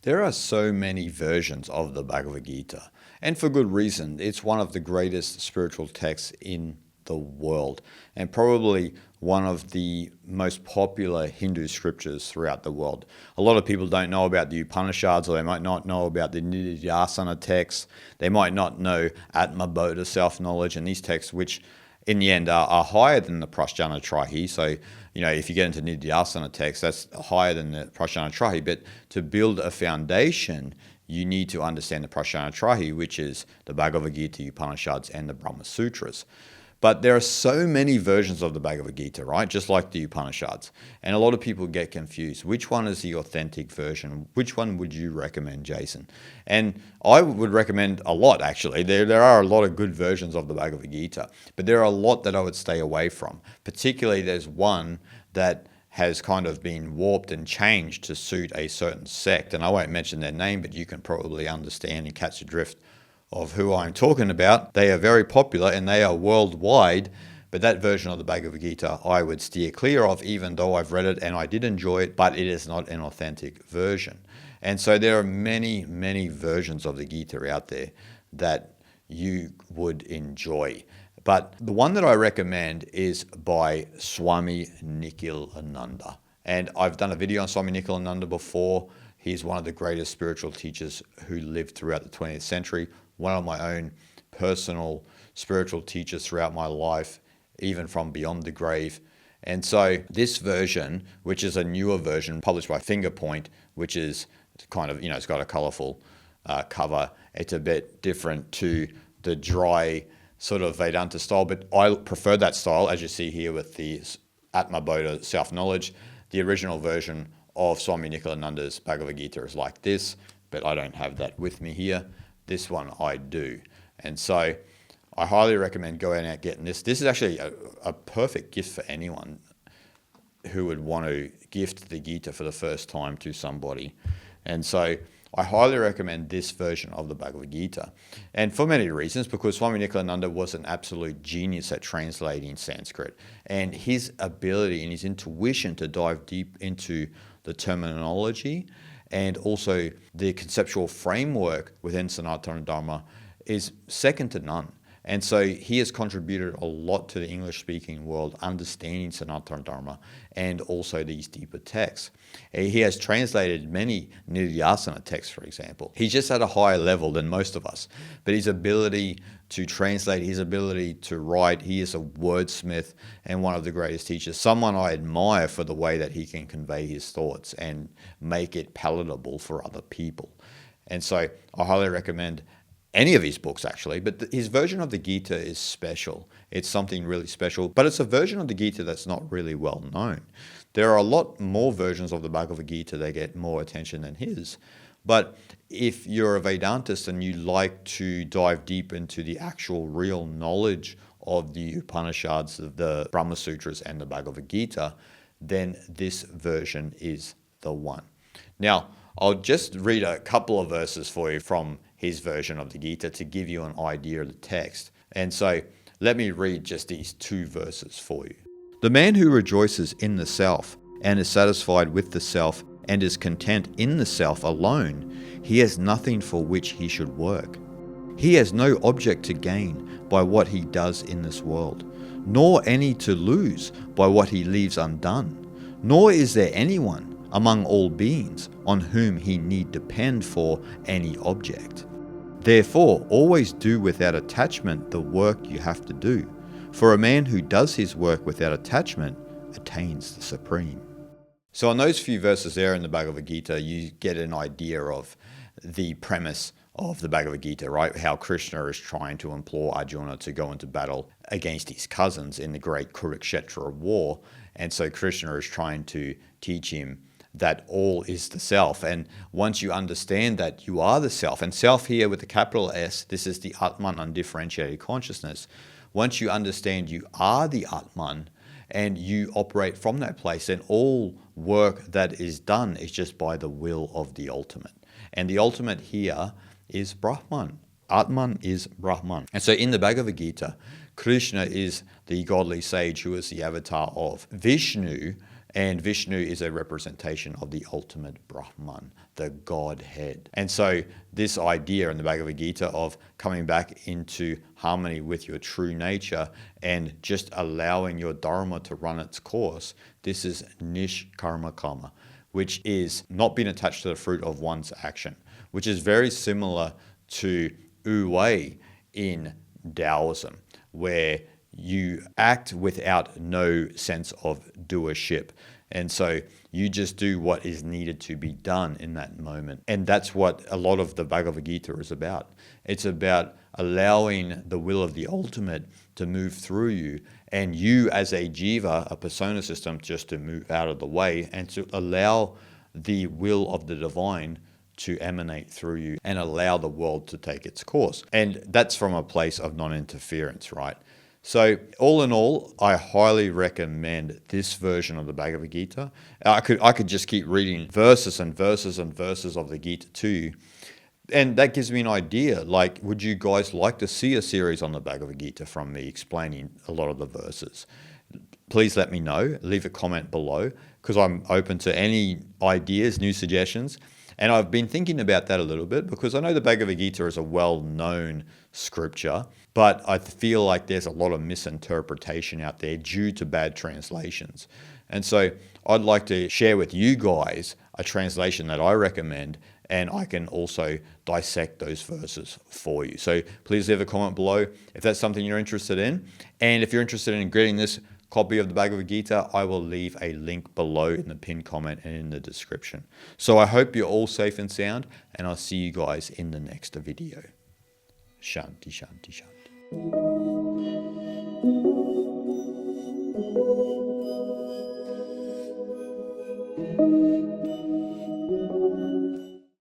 There are so many versions of the Bhagavad Gita, and for good reason. It's one of the greatest spiritual texts in the world, and probably one of the most popular Hindu scriptures throughout the world. A lot of people don't know about the Upanishads, or they might not know about the Nididhyasana texts. They might not know Atmabodha, self-knowledge, and these texts, which in the end are higher than the Prasthana Trahi. So, if you get into Nidhyasana text, that's higher than the Prasthana Trahi. But to build a foundation, you need to understand the Prasthana Trahi, which is the Bhagavad Gita, Upanishads, and the Brahma Sutras. But there are so many versions of the Bhagavad Gita, right? Just like the Upanishads. And a lot of people get confused. Which one is the authentic version? Which one would you recommend, Jason? And I would recommend a lot, actually. There are a lot of good versions of the Bhagavad Gita, but there are a lot that I would stay away from. Particularly, there's one that has kind of been warped and changed to suit a certain sect. And I won't mention their name, but you can probably understand and catch the drift of who I'm talking about. They are very popular and they are worldwide, but that version of the Bhagavad Gita I would steer clear of, even though I've read it and I did enjoy it, but it is not an authentic version. And so there are many, many versions of the Gita out there that you would enjoy. But the one that I recommend is by Swami Nikhilananda. And I've done a video on Swami Nikhilananda before. He's one of the greatest spiritual teachers who lived throughout the 20th century, one of my own personal spiritual teachers throughout my life, even from beyond the grave. And so this version, which is a newer version published by Fingerpoint, which is kind of, it's got a colorful cover. It's a bit different to the dry sort of Vedanta style, but I prefer that style, as you see here with the Atmabodha self-knowledge. The original version of Swami Nikhilananda's Bhagavad Gita is like this, but I don't have that with me here. This one I do. And so I highly recommend going out getting this. This is actually a perfect gift for anyone who would want to gift the Gita for the first time to somebody. And so I highly recommend this version of the Bhagavad Gita. And for many reasons, because Swami Nikhilananda was an absolute genius at translating Sanskrit. And his ability and his intuition to dive deep into the terminology and also the conceptual framework within Sanatana Dharma is second to none. And so he has contributed a lot to the English-speaking world understanding Sanatana Dharma and also these deeper texts. He has translated many Nidhyasana texts, for example. He's just at a higher level than most of us. But his ability to translate, his ability to write, he is a wordsmith and one of the greatest teachers. Someone I admire for the way that he can convey his thoughts and make it palatable for other people. And so I highly recommend any of his books, actually, but his version of the Gita is special. It's something really special, but it's a version of the Gita that's not really well known. There are a lot more versions of the Bhagavad Gita that get more attention than his. But if you're a Vedantist and you like to dive deep into the actual real knowledge of the Upanishads, the Brahma Sutras, and the Bhagavad Gita, then this version is the one. Now, I'll just read a couple of verses for you from his version of the Gita to give you an idea of the text. And so let me read just these two verses for you. The man who rejoices in the self and is satisfied with the self and is content in the self alone, he has nothing for which he should work. He has no object to gain by what he does in this world, nor any to lose by what he leaves undone, nor is there anyone among all beings on whom he need depend for any object. Therefore, always do without attachment the work you have to do, for a man who does his work without attachment attains the supreme. So on those few verses there in the Bhagavad Gita, you get an idea of the premise of the Bhagavad Gita, right? How Krishna is trying to implore Arjuna to go into battle against his cousins in the great Kurukshetra war. And so Krishna is trying to teach him that all is the self. And once you understand that you are the self, and self here with the capital S, this is the Atman, undifferentiated consciousness. Once you understand you are the Atman and you operate from that place, then all work that is done is just by the will of the ultimate. And the ultimate here is Brahman. Atman is Brahman. And so in the Bhagavad Gita, Krishna is the godly sage who is the avatar of Vishnu, And Vishnu is a representation of the ultimate Brahman, the Godhead. And so this idea in the Bhagavad Gita of coming back into harmony with your true nature and just allowing your dharma to run its course, this is nishkarma karma, which is not being attached to the fruit of one's action, which is very similar to Wu Wei in Taoism, where you act without no sense of doership. And so you just do what is needed to be done in that moment. And that's what a lot of the Bhagavad Gita is about. It's about allowing the will of the ultimate to move through you, and you as a jiva, a persona system, just to move out of the way and to allow the will of the divine to emanate through you and allow the world to take its course. And that's from a place of non-interference, right? So all in all, I highly recommend this version of the Bhagavad Gita. I could just keep reading verses and verses and verses of the Gita to you. And that gives me an idea, like, would you guys like to see a series on the Bhagavad Gita from me explaining a lot of the verses? Please let me know. Leave a comment below, because I'm open to any ideas, new suggestions. And I've been thinking about that a little bit, because I know the Bhagavad Gita is a well-known scripture, but I feel like there's a lot of misinterpretation out there due to bad translations. And so I'd like to share with you guys a translation that I recommend, and I can also dissect those verses for you. So please leave a comment below if that's something you're interested in. And if you're interested in getting this copy of the Bhagavad Gita, I will leave a link below in the pinned comment and in the description. So I hope you're all safe and sound, and I'll see you guys in the next video. Shanti, shanti, shanti.